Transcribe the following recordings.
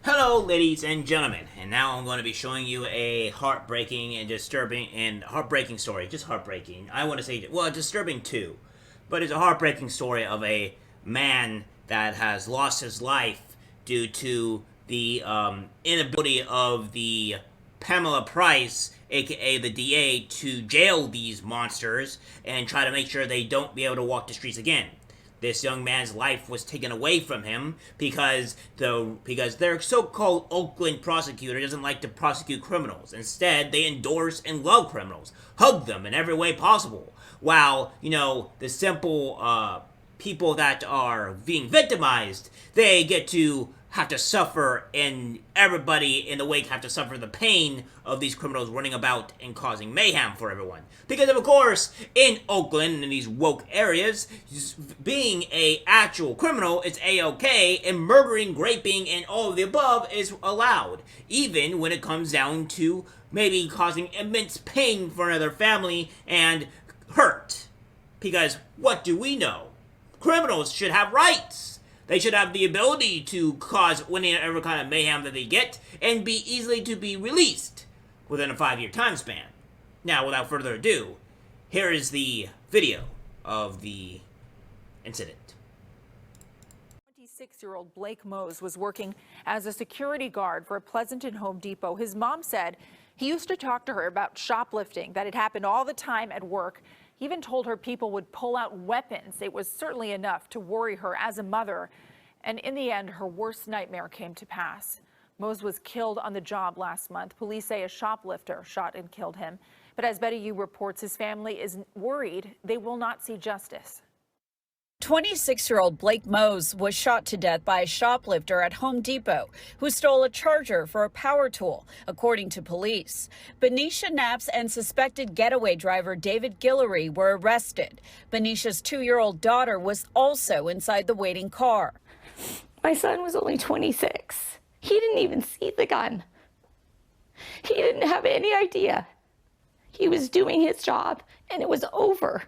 Hello, ladies and gentlemen, and now I'm going to be showing you a heartbreaking and disturbing and heartbreaking story. Just heartbreaking. I want to say, well, disturbing too, but it's a heartbreaking story of a man that has lost his life due to the inability of the Pamela Price, aka the DA, to jail these monsters and try to make sure they don't be able to walk the streets again. This young man's life was taken away from him because their so-called Oakland prosecutor doesn't like to prosecute criminals. Instead, they endorse and love criminals, hug them in every way possible. While, the simple people that are being victimized, they get to have to suffer, and everybody in the wake have to suffer the pain of these criminals running about and causing mayhem for everyone. Because of course, in Oakland and in these woke areas, being a actual criminal is a-okay, and murdering, raping, and all of the above is allowed, even when it comes down to maybe causing immense pain for another family and hurt. Because what do we know? Criminals should have rights. They should have the ability to cause whatever kind of mayhem that they get and be easily to be released within a 5-year time span. Now, without further ado, here is the video of the incident. 26-year-old Blake Mose was working as a security guard for a Pleasanton Home Depot. His mom said he used to talk to her about shoplifting, that it happened all the time at work. He even told her people would pull out weapons. It was certainly enough to worry her as a mother. And in the end, her worst nightmare came to pass. Mose was killed on the job last month. Police say a shoplifter shot and killed him. But as Betty Yu reports, his family is worried they will not see justice. 26-year-old Blake Mose was shot to death by a shoplifter at Home Depot who stole a charger for a power tool, according to police. Benicia Knapp's and suspected getaway driver David Guillory were arrested. Benicia's 2-year-old daughter was also inside the waiting car. My son was only 26. He didn't even see the gun. He didn't have any idea. He was doing his job and it was over.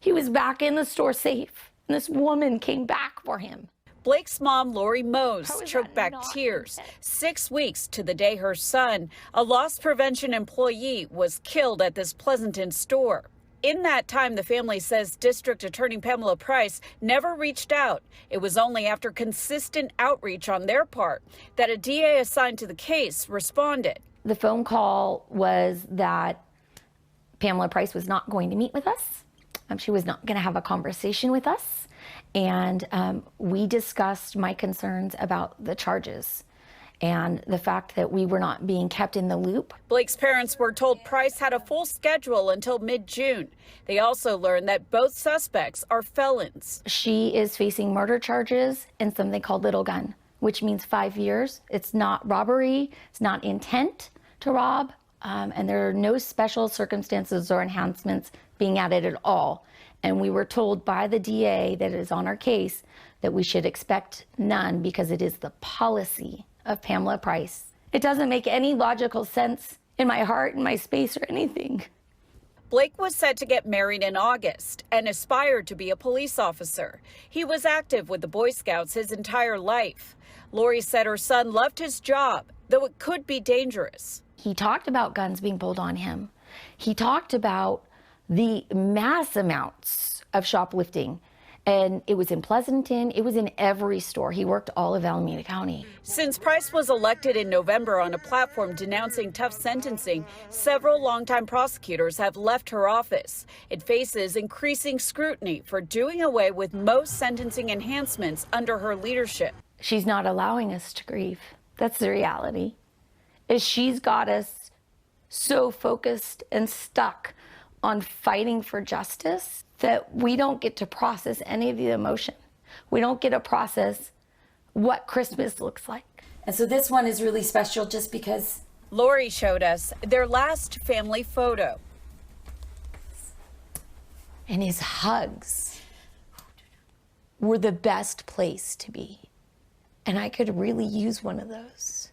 He was back in the store safe, and this woman came back for him. Blake's mom, Lori Mose, choked back tears 6 weeks to the day her son, a loss prevention employee, was killed at this Pleasanton store. In that time, the family says District Attorney Pamela Price never reached out. It was only after consistent outreach on their part that a DA assigned to the case responded. The phone call was that Pamela Price was not going to meet with us. She was not going to have a conversation with us, and we discussed my concerns about the charges and the fact that we were not being kept in the loop. Blake's parents were told Price had a full schedule until mid-June. They also learned that both suspects are felons. She is facing murder charges and something called little gun, which means 5 years. It's not robbery, it's not intent to rob, and there are no special circumstances or enhancements being added at all. And we were told by the DA that is on our case that we should expect none because it is the policy of Pamela Price. It doesn't make any logical sense in my heart, in my space, or anything. Blake was set to get married in August and aspired to be a police officer. He was active with the Boy Scouts his entire life. Lori said her son loved his job, though it could be dangerous. He talked about guns being pulled on him. He talked about the mass amounts of shoplifting. And it was in Pleasanton, it was in every store. He worked all of Alameda County. Since Price was elected in November on a platform denouncing tough sentencing, several longtime prosecutors have left her office. It faces increasing scrutiny for doing away with most sentencing enhancements under her leadership. She's not allowing us to grieve. That's the reality. Is she's got us so focused and stuck on fighting for justice that we don't get to process any of the emotion. We don't get to process what Christmas looks like. And so this one is really special just because Lori showed us their last family photo. And his hugs were the best place to be. And I could really use one of those.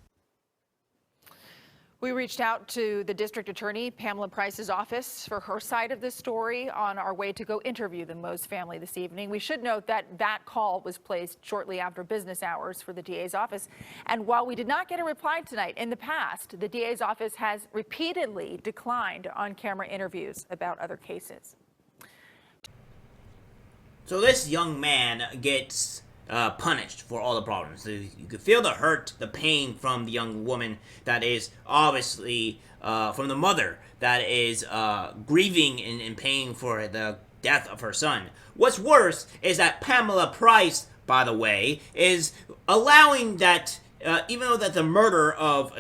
We reached out to the district attorney, Pamela Price's office, for her side of this story on our way to go interview the Mose family this evening. We should note that that call was placed shortly after business hours for the DA's office. And while we did not get a reply tonight, in the past, the DA's office has repeatedly declined on-camera interviews about other cases. So this young man gets punished for all the problems. So you could feel the hurt, the pain from the young woman that is obviously, from the mother that is grieving and paying for the death of her son. What's worse is that Pamela Price, by the way, is allowing that, even though that the murder of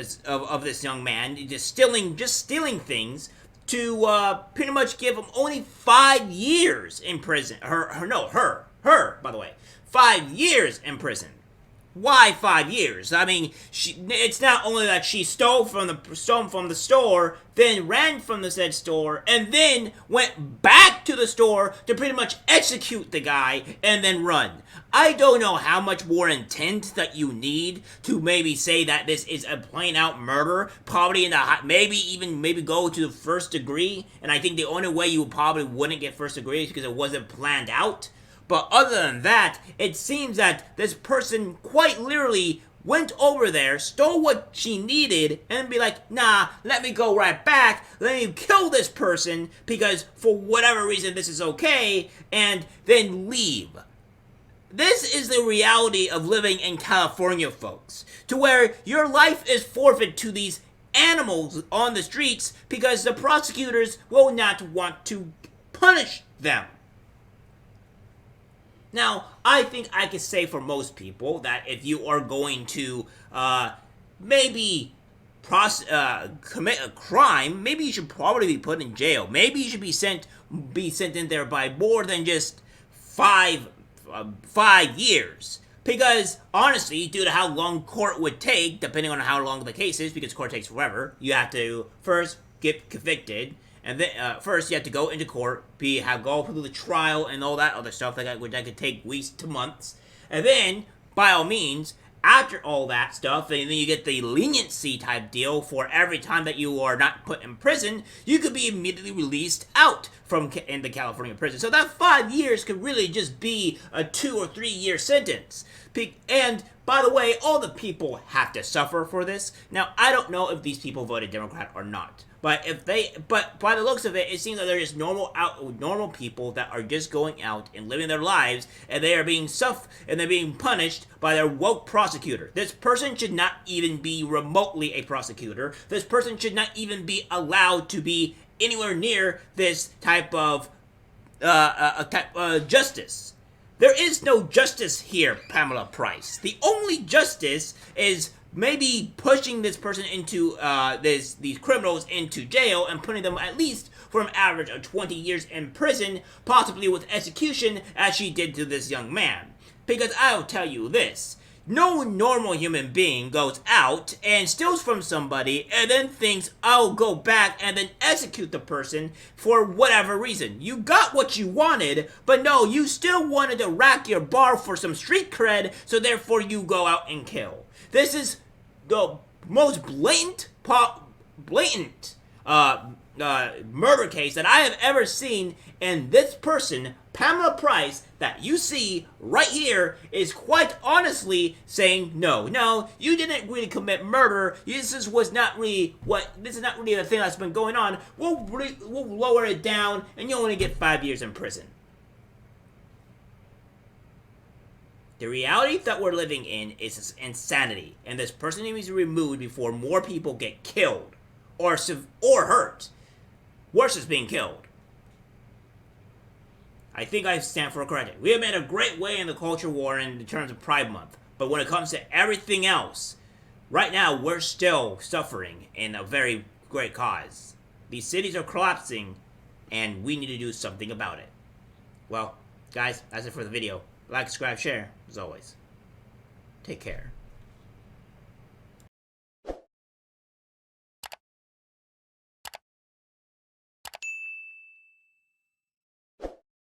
this young man, just stealing things, to pretty much give him only 5 years in prison. Her, by the way. 5 years in prison. Why 5 years? I mean, it's not only that she stole from the store, then ran from the said store, and then went back to the store to pretty much execute the guy and then run. I don't know how much more intent that you need to maybe say that this is a plain out murder, probably in the maybe go to the first degree, and I think the only way you probably wouldn't get first degree is because it wasn't planned out. But other than that, it seems that this person quite literally went over there, stole what she needed, and be like, nah, let me go right back, let me kill this person, because for whatever reason this is okay, and then leave. This is the reality of living in California, folks, to where your life is forfeit to these animals on the streets because the prosecutors will not want to punish them. Now, I think I can say for most people that if you are going to maybe commit a crime, maybe you should probably be put in jail. Maybe you should be sent in there by more than just 5 years. Because, honestly, due to how long court would take, depending on how long the case is, because court takes forever, you have to first get convicted. And then, first, you have to go into court, go through the trial and all that other stuff that could take weeks to months. And then, by all means, after all that stuff, and then you get the leniency type deal for every time that you are not put in prison, you could be immediately released out in the California prison. So that 5 years could really just be a 2 or 3 year sentence. And, by the way, all the people have to suffer for this. Now, I don't know if these people voted Democrat or not. But by the looks of it, it seems that they're just normal people that are just going out and living their lives, and they are being they're being punished by their woke prosecutor. This person should not even be remotely a prosecutor. This person should not even be allowed to be anywhere near this type of justice. There is no justice here, Pamela Price. The only justice is maybe pushing this person into these criminals into jail and putting them at least for an average of 20 years in prison, possibly with execution, as she did to this young man. Because I'll tell you this, no normal human being goes out and steals from somebody and then thinks, I'll go back and then execute the person for whatever reason. You got what you wanted, but no, you still wanted to rack your bar for some street cred, so therefore you go out and kill. This is the most blatant murder case that I have ever seen, and this person, Pamela Price, that you see right here, is quite honestly saying, no, you didn't really commit murder. This is not really the thing that's been going on. We'll lower it down, and you'll only get 5 years in prison. The reality that we're living in is insanity, and this person needs to be removed before more people get killed or hurt. Worse is being killed. I think I stand for correcting. We have made a great way in the culture war in terms of Pride Month, but when it comes to everything else, right now we're still suffering in a very great cause. These cities are collapsing, and we need to do something about it. Well, guys, that's it for the video. Like, subscribe, share, as always. Take care.